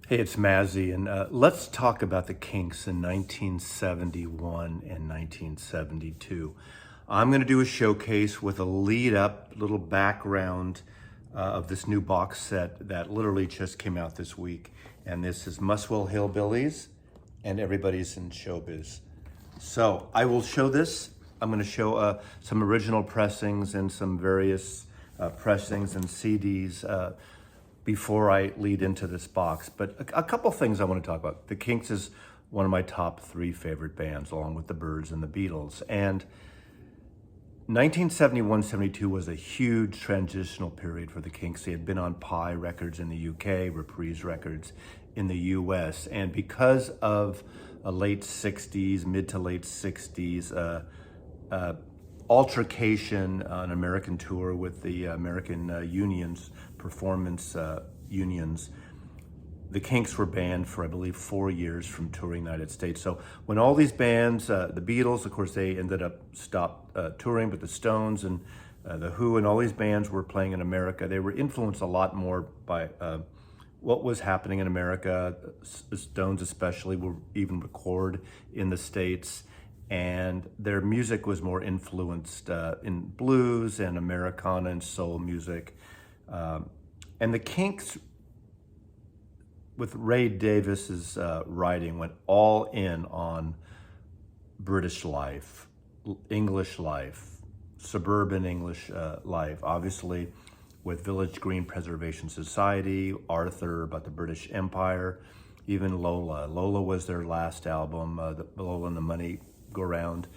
Hey, it's Mazzy, and let's talk about the Kinks in 1971 and 1972. I'm going to do a showcase with a lead-up, little background of this new box set that literally just came out this week. And this is Muswell Hillbillies and Everybody's in Showbiz. So I will show this. I'm going to show some original pressings and some various pressings and CDs before I lead into this box. But a couple things I want to talk about. The Kinks is one of my top 3 favorite bands, along with the Byrds and the Beatles. And 1971-72 was a huge transitional period for the Kinks. They had been on Pi Records in the UK, Reprise Records in the US. And because of a late 60s, mid to late 60s, altercation on American tour with the American unions, performance unions, the Kinks were banned for, I believe, 4 years from touring the United States. So when all these bands, the Beatles, of course, they ended up stopped touring, but the Stones and the Who and all these bands were playing in America. They were influenced a lot more by what was happening in America. The Stones especially will even record in the States, and their music was more influenced in blues and Americana and soul music. And the Kinks, with Ray Davis's writing, went all in on British life, English life, suburban English life, obviously with Village Green Preservation Society, Arthur, about the British Empire, even Lola. Lola was their last album, Lola and the Money Go Round,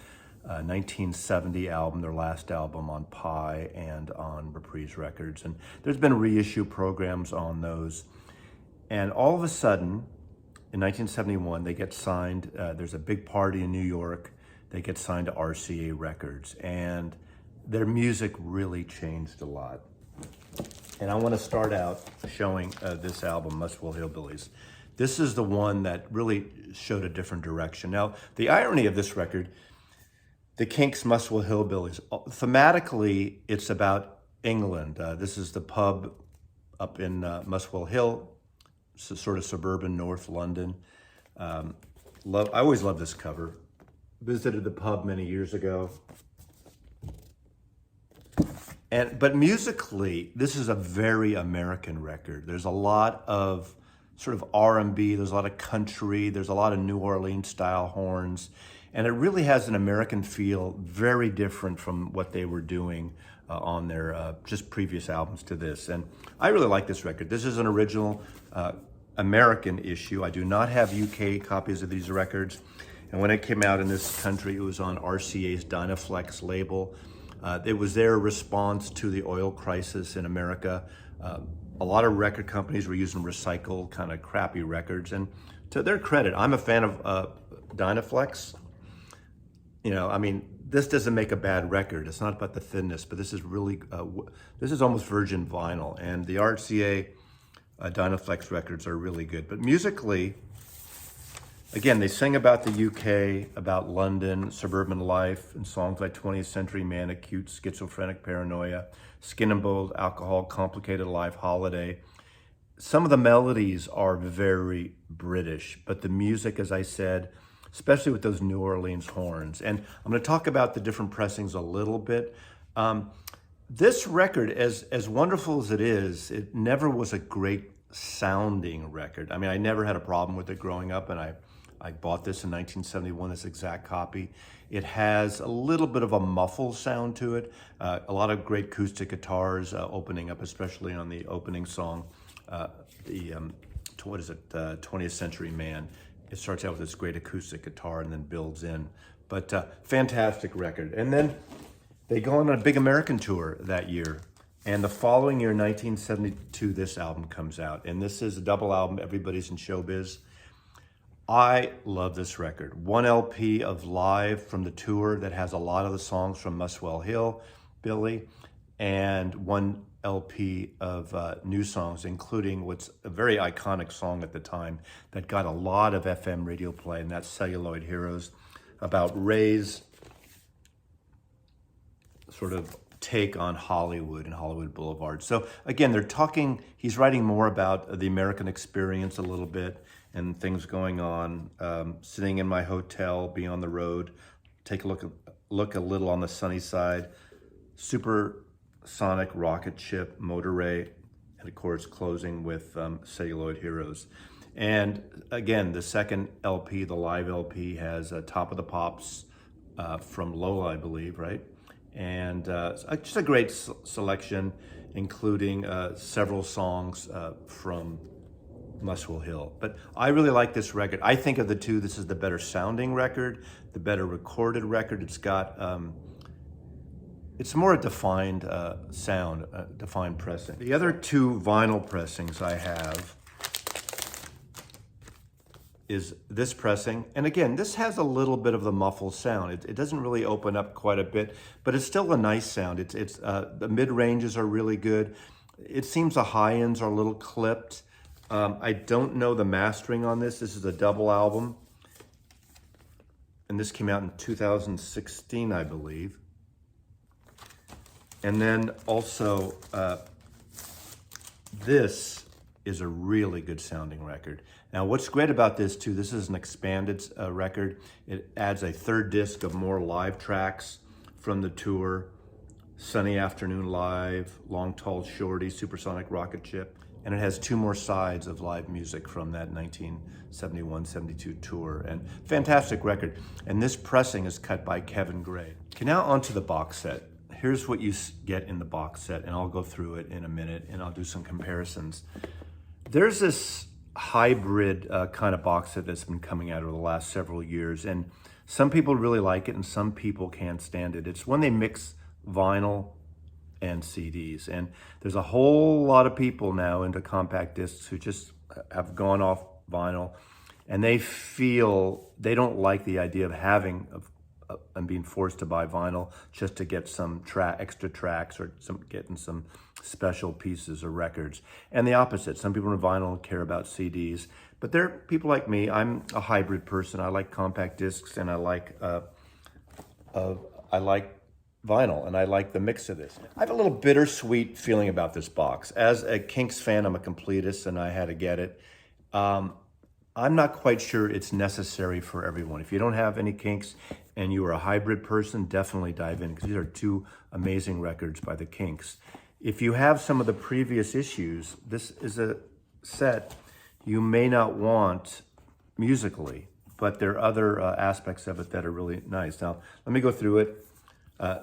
1970 album, their last album on Pi and on Reprise Records. And there's been reissue programs on those. And all of a sudden, in 1971, they get signed. There's a big party in New York. They get signed to RCA Records. And their music really changed a lot. And I want to start out showing this album, Muswell Hillbillies. This is the one that really showed a different direction. Now, the irony of this record, the Kinks, Muswell Hillbillies, thematically, it's about England. This is the pub up in Muswell Hill, sort of suburban North London. I always love this cover. Visited the pub many years ago. But musically, this is a very American record. There's a lot of sort of R&B, there's a lot of country, there's a lot of New Orleans style horns, and it really has an American feel, very different from what they were doing on their just previous albums to this. And I really like this record. This is an original American issue. I do not have UK copies of these records. And when it came out in this country, it was on RCA's Dynaflex label. It was their response to the oil crisis in America. A lot of record companies were using recycled, kind of crappy records. And to their credit, I'm a fan of Dynaflex. You know, I mean, this doesn't make a bad record. It's not about the thinness, but this is really, this is almost virgin vinyl. And the RCA Dynaflex records are really good. But musically, again, they sing about the UK, about London, suburban life, and songs like 20th Century Man, Acute Schizophrenic Paranoia, Skin and Bold, Alcohol, Complicated Life, Holiday. Some of the melodies are very British, but the music, as I said, especially with those New Orleans horns. And I'm going to talk about the different pressings a little bit. This record, as wonderful as it is, it never was a great sounding record. I mean, I never had a problem with it growing up, and I bought this in 1971, this exact copy. It has a little bit of a muffled sound to it, a lot of great acoustic guitars opening up, especially on the opening song, 20th Century Man. It starts out with this great acoustic guitar and then builds in. But fantastic record. And then they go on a big American tour that year. And the following year, 1972, this album comes out. And this is a double album, Everybody's in Showbiz. I love this record. 1 LP of live from the tour that has a lot of the songs from Muswell Hillbilly, and 1 LP of new songs, including what's a very iconic song at the time that got a lot of FM radio play, and that's Celluloid Heroes, about Ray's sort of take on Hollywood and Hollywood Boulevard. So again, he's writing more about the American experience a little bit and things going on. Sitting in my hotel, be on the road, take a look a little on the sunny side. Supersonic rocket ship, motor ray, and of course closing with Celluloid Heroes. And again, the second LP, the live LP, has Top of the Pops from Lola, I believe, right? And just a great selection, including several songs from Muswell Hill. But I really like this record. I think of the two, this is the better sounding record, the better recorded record. It's got, it's more a defined sound, defined pressing. The other two vinyl pressings I have is this pressing. And again, this has a little bit of the muffled sound. It doesn't really open up quite a bit, but it's still a nice sound. The mid-ranges are really good. It seems the high ends are a little clipped. I don't know the mastering on this. This is a double album. And this came out in 2016, I believe. And then also, this is a really good sounding record. Now, what's great about this too, this is an expanded record. It adds a third disc of more live tracks from the tour. Sunny Afternoon Live, Long Tall Shorty, Supersonic Rocket Ship. And it has two more sides of live music from that 1971-72 tour. And fantastic record. And this pressing is cut by Kevin Gray. Okay, now onto the box set. Here's what you get in the box set, and I'll go through it in a minute, and I'll do some comparisons. There's this hybrid kind of box set that's been coming out over the last several years, and some people really like it, and some people can't stand it. It's when they mix vinyl and CDs, and there's a whole lot of people now into compact discs who just have gone off vinyl, and they feel they don't like the idea of having and being forced to buy vinyl just to get some extra tracks or getting some special pieces or records. And the opposite, some people in vinyl care about CDs, but there are people like me. I'm a hybrid person. I like compact discs, and I like vinyl, and I like the mix of this. I have a little bittersweet feeling about this box. As a Kinks fan, I'm a completist, and I had to get it. I'm not quite sure it's necessary for everyone. If you don't have any Kinks and you are a hybrid person, definitely dive in, because these are two amazing records by the Kinks. If you have some of the previous issues, this is a set you may not want musically, but there are other aspects of it that are really nice. Now, let me go through it.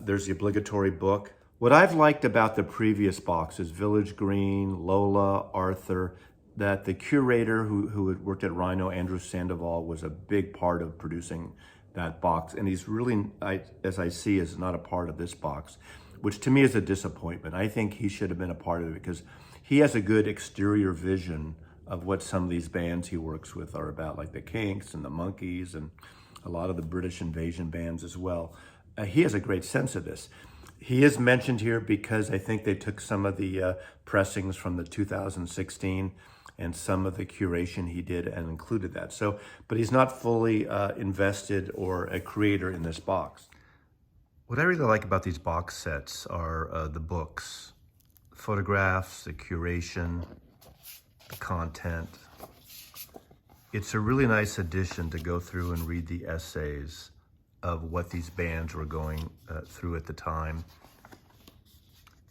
There's the obligatory book. What I've liked about the previous boxes, Village Green, Lola, Arthur, that the curator who had worked at Rhino, Andrew Sandoval, was a big part of producing that box. And he's really, as I see, is not a part of this box, which to me is a disappointment. I think he should have been a part of it, because he has a good exterior vision of what some of these bands he works with are about, like the Kinks and the Monkees and a lot of the British invasion bands as well. He has a great sense of this. He is mentioned here because I think they took some of the pressings from the 2016 and some of the curation he did and included that. So, but he's not fully invested or a creator in this box. What I really like about these box sets are the books, photographs, the curation, the content. It's a really nice addition to go through and read the essays of what these bands were going through at the time.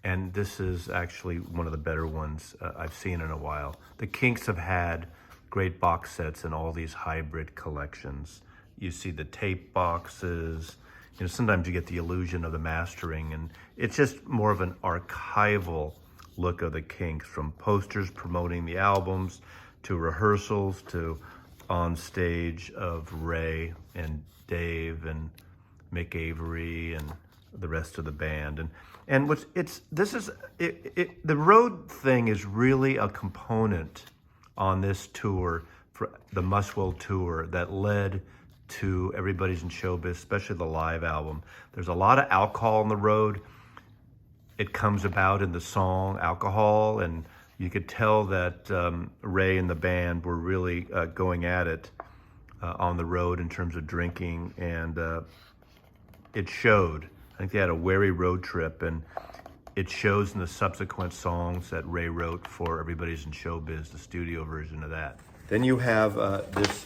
And this is actually one of the better ones I've seen in a while. The Kinks have had great box sets in all these hybrid collections. You see the tape boxes, you know, sometimes you get the illusion of the mastering, and it's just more of an archival look of the Kinks, from posters promoting the albums, to rehearsals, to on stage of Ray and Dave and Mick Avery and the rest of the band. And the road thing is really a component on this tour, for the Muswell tour, that led to Everybody's in Showbiz, especially the live album. There's a lot of alcohol on the road. It comes about in the song Alcohol, and you could tell that Ray and the band were really going at it on the road in terms of drinking, and it showed. think they had a weary road trip, and it shows in the subsequent songs that Ray wrote for Everybody's in Showbiz, the studio version of that. Then you have this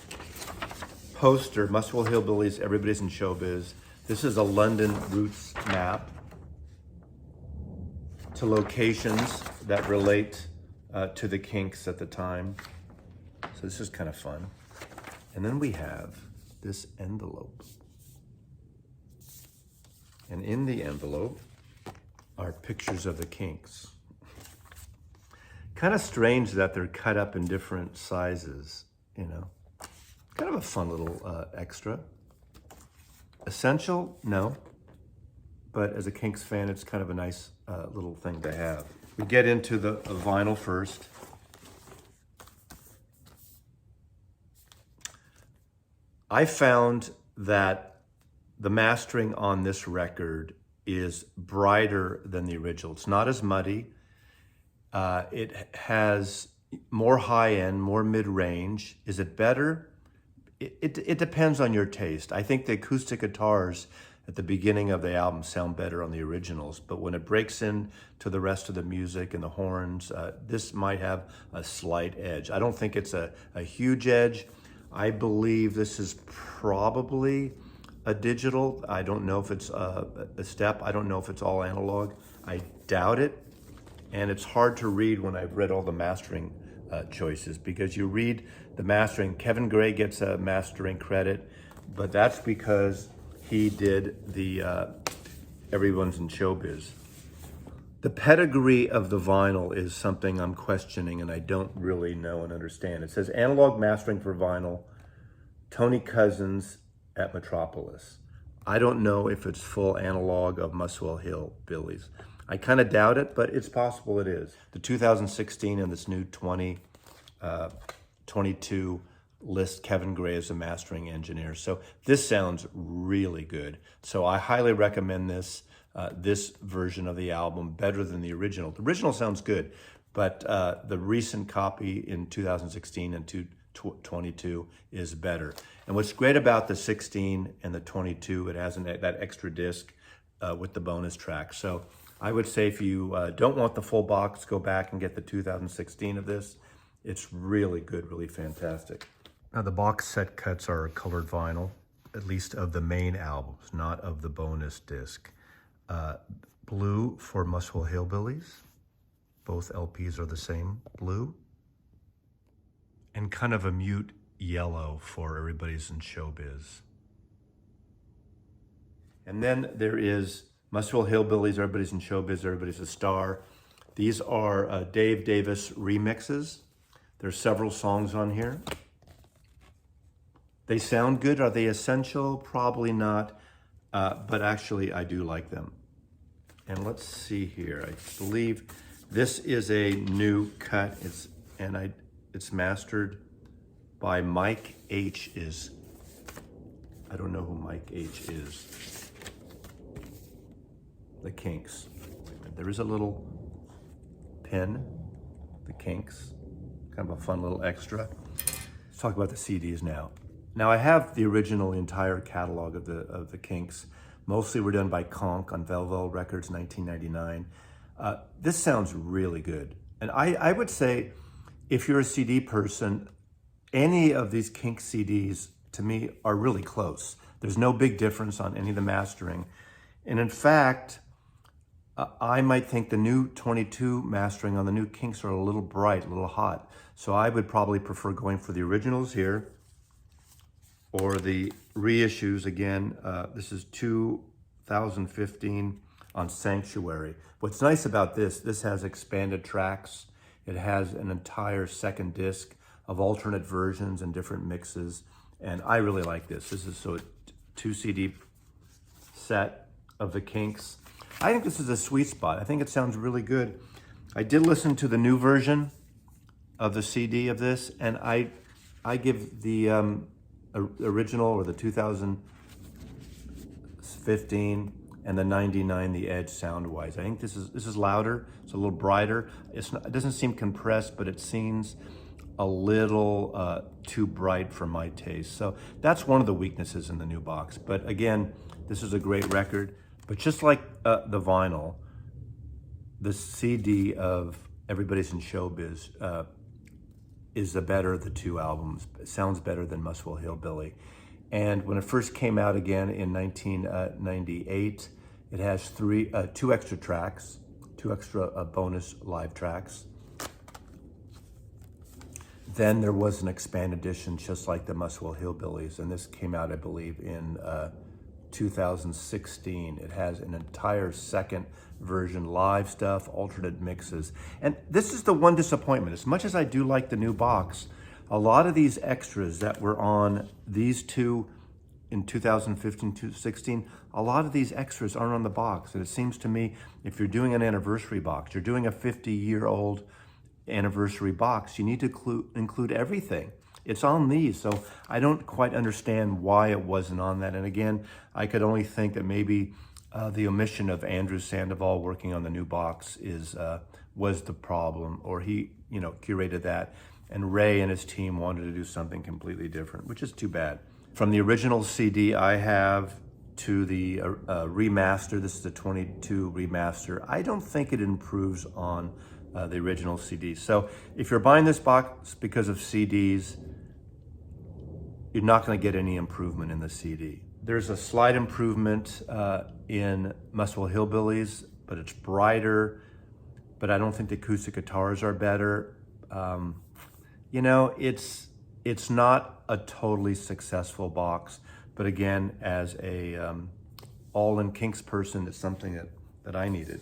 poster, Muswell Hillbillies, Everybody's in Showbiz. This is a London roots map to locations that relate to the Kinks at the time. So this is kind of fun. And then we have this envelope. And in the envelope are pictures of the Kinks. Kind of strange that they're cut up in different sizes, you know. Kind of a fun little extra. Essential? No. But as a Kinks fan, it's kind of a nice little thing to have. We get into the vinyl first. I found that the mastering on this record is brighter than the original. It's not as muddy. It has more high-end, more mid-range. Is it better? It depends on your taste. I think the acoustic guitars at the beginning of the album sound better on the originals, but when it breaks into the rest of the music and the horns, this might have a slight edge. I don't think it's a huge edge. I believe this is probably a digital. I don't know if it's a step. I don't know if it's all analog. I doubt it. And it's hard to read when I've read all the mastering choices, because you read the mastering. Kevin Gray gets a mastering credit, but that's because he did the Everyone's in Showbiz. The pedigree of the vinyl is something I'm questioning, and I don't really know and understand. It says analog mastering for vinyl, Tony Cousins at Metropolis. I don't know if it's full analog of Muswell Hillbillies. I kind of doubt it, but it's possible it is. The 2016 and this new 2022 list Kevin Gray as a mastering engineer. So this sounds really good. So I highly recommend this version of the album, better than the original. The original sounds good, but the recent copy in 2016 and 22 is better. And what's great about the 16 and the 22, it has that extra disc with the bonus track. So I would say if you don't want the full box, go back and get the 2016 of this. It's really good, really fantastic. Now the box set cuts are colored vinyl, at least of the main albums, not of the bonus disc. Blue for Muswell Hillbillies. Both LPs are the same blue. And kind of a mute yellow for Everybody's in Showbiz. And then there is Muswell Hillbillies, Everybody's in Showbiz, Everybody's a Star. These are Dave Davis remixes. There's several songs on here. They sound good. Are they essential? Probably not, but actually I do like them. And let's see here. I believe this is a new cut. It's mastered by Mike H. I don't know who Mike H. is. The Kinks. There is a little pin, the Kinks. Kind of a fun little extra. Let's talk about the CDs now. Now I have the original entire catalog of the Kinks. Mostly were done by Conk on Velvel Records, 1999. This sounds really good. And I would say, if you're a CD person, any of these Kinks CDs, to me, are really close. There's no big difference on any of the mastering. And in fact, I might think the new 22 mastering on the new Kinks are a little bright, a little hot. So I would probably prefer going for the originals here, or the reissues again. This is 2015 on Sanctuary. What's nice about this has expanded tracks. It has an entire second disc of alternate versions and different mixes. And I really like this. This is a 2 CD set of the Kinks. I think this is a sweet spot. I think it sounds really good. I did listen to the new version of the CD of this, and I give the original, or the 2015 and the 99 the edge sound-wise. I think this is louder. It's a little brighter. It doesn't seem compressed, but it seems a little too bright for my taste. So that's one of the weaknesses in the new box. But again, this is a great record. But just like the vinyl, the CD of Everybody's in Showbiz is the better of the two albums. It sounds better than Muswell Hillbilly. And when it first came out again in 1998, it has two extra tracks, two extra bonus live tracks. Then there was an expanded edition just like the Muswell Hillbillies, and this came out, I believe, in 2016. It has an entire second version, live stuff, alternate mixes. And this is the one disappointment. As much as I do like the new box, a lot of these extras that were on these two in 2015-16, a lot of these extras aren't on the box. And it seems to me, if you're doing an anniversary box, you're doing a 50-year-old anniversary box, you need to include everything. It's on these, so I don't quite understand why it wasn't on that. And again, I could only think that maybe the omission of Andrew Sandoval working on the new box was the problem, or he, curated that, and Ray and his team wanted to do something completely different, which is too bad. From the original CD I have to the remaster, this is the 22 remaster, I don't think it improves on the original CDs. So if you're buying this box because of CDs, you're not going to get any improvement in the CD. There's a slight improvement in Muswell Hillbillies, but it's brighter, but I don't think the acoustic guitars are better. It's not a totally successful box, but again, as a all-in Kinks person, it's something that I needed.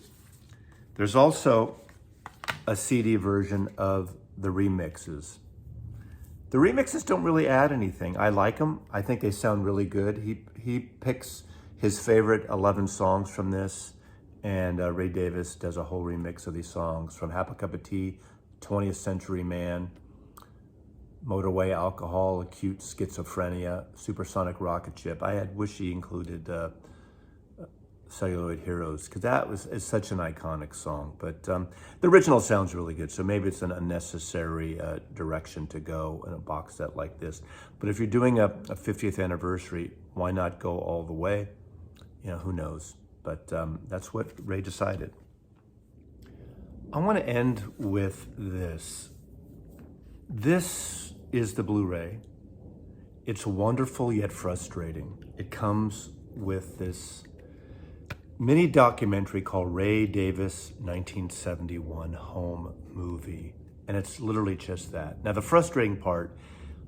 There's also a CD version of the remixes. The remixes don't really add anything. I like them. I think they sound really good. He picks his favorite 11 songs from this, and Ray Davis does a whole remix of these songs, from Half a Cup of Tea, 20th Century Man, Motorway Alcohol, Acute Schizophrenia, Supersonic Rocket Ship. I had wish he included Celluloid Heroes, because is such an iconic song. But the original sounds really good, so maybe it's an unnecessary direction to go in a box set like this. But if you're doing a 50th anniversary, why not go all the way? Who knows? But that's what Ray decided. I want to end with this. This is the Blu-ray. It's wonderful yet frustrating. It comes with this mini documentary called Ray Davis 1971 Home Movie. And it's literally just that. Now, the frustrating part,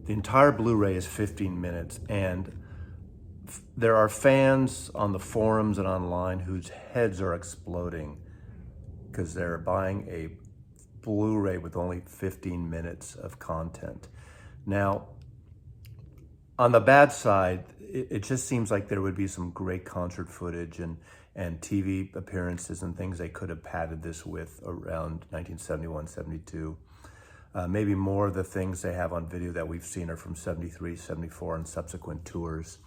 the entire Blu-ray is 15 minutes, and there are fans on the forums and online whose heads are exploding because they're buying a Blu-ray with only 15 minutes of content. Now, on the bad side, it just seems like there would be some great concert footage and TV appearances and things they could have padded this with around 1971, 72. Maybe more of the things they have on video that we've seen are from 73, 74, and subsequent tours.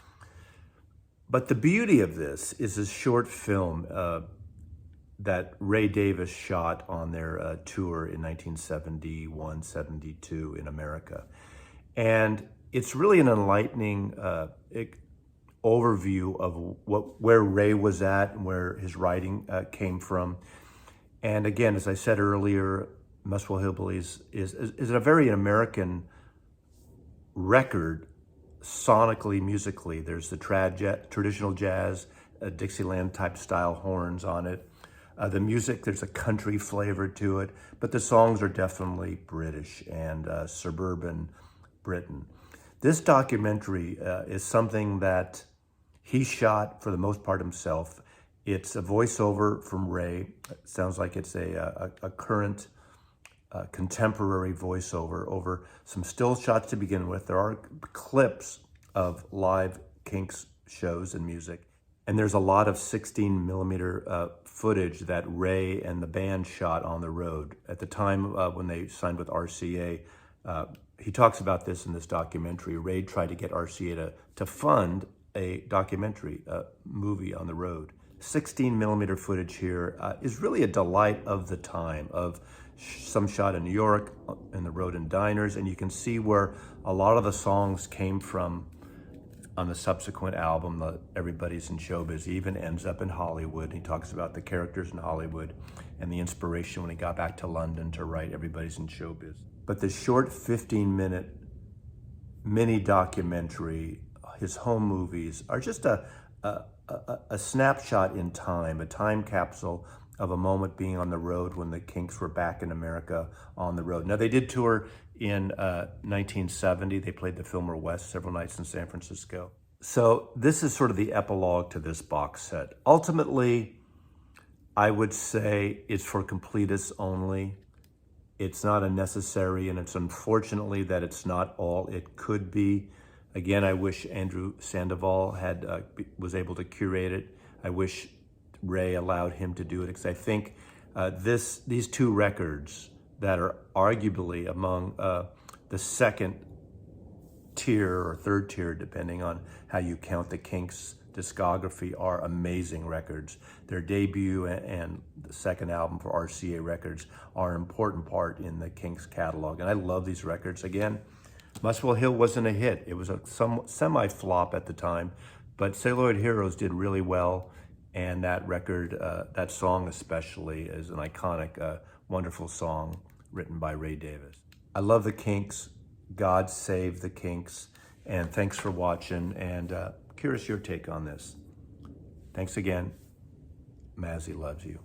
But the beauty of this is this short film that Ray Davis shot on their tour in 1971, 72 in America. And it's really an enlightening overview of where Ray was at and where his writing came from. And again, as I said earlier, Muswell Hillbillies is a very American record, sonically, musically. There's the traditional jazz, Dixieland type style horns on it. The music, there's a country flavor to it, but the songs are definitely British and suburban Britain. This documentary is something that he shot for the most part himself. It's a voiceover from Ray. It sounds like it's a current contemporary voiceover over some still shots to begin with. There are clips of live Kinks shows and music. And there's a lot of 16 millimeter footage that Ray and the band shot on the road. At the time when they signed with RCA, he talks about this in this documentary. Ray tried to get RCA to fund a documentary movie on the road. 16 millimeter footage here is really a delight of the time, of some shot in New York, in the road and diners, and you can see where a lot of the songs came from on the subsequent album, Everybody's in Showbiz. He even ends up in Hollywood. He talks about the characters in Hollywood and the inspiration when he got back to London to write Everybody's in Showbiz. But the short 15-minute mini documentary, his home movies, are just a snapshot in time, a time capsule of a moment being on the road when the Kinks were back in America on the road. Now, they did tour in 1970. They played the Fillmore West several nights in San Francisco. So this is sort of the epilogue to this box set. Ultimately, I would say it's for completists only. It's not a necessary, and it's unfortunately that it's not all it could be. Again, I wish Andrew Sandoval was able to curate it. I wish Ray allowed him to do it, because I think these two records that are arguably among the second tier or third tier, depending on how you count the Kinks' discography, are amazing records. Their debut and the second album for RCA Records are an important part in the Kinks catalog, and I love these records. Again, Muswell Hill wasn't a hit. It was a semi-flop at the time, but Celluloid Heroes did really well, and that record, that song especially, is an iconic, wonderful song written by Ray Davis. I love the Kinks. God save the Kinks, and thanks for watching, and curious your take on this. Thanks again. Mazzy loves you.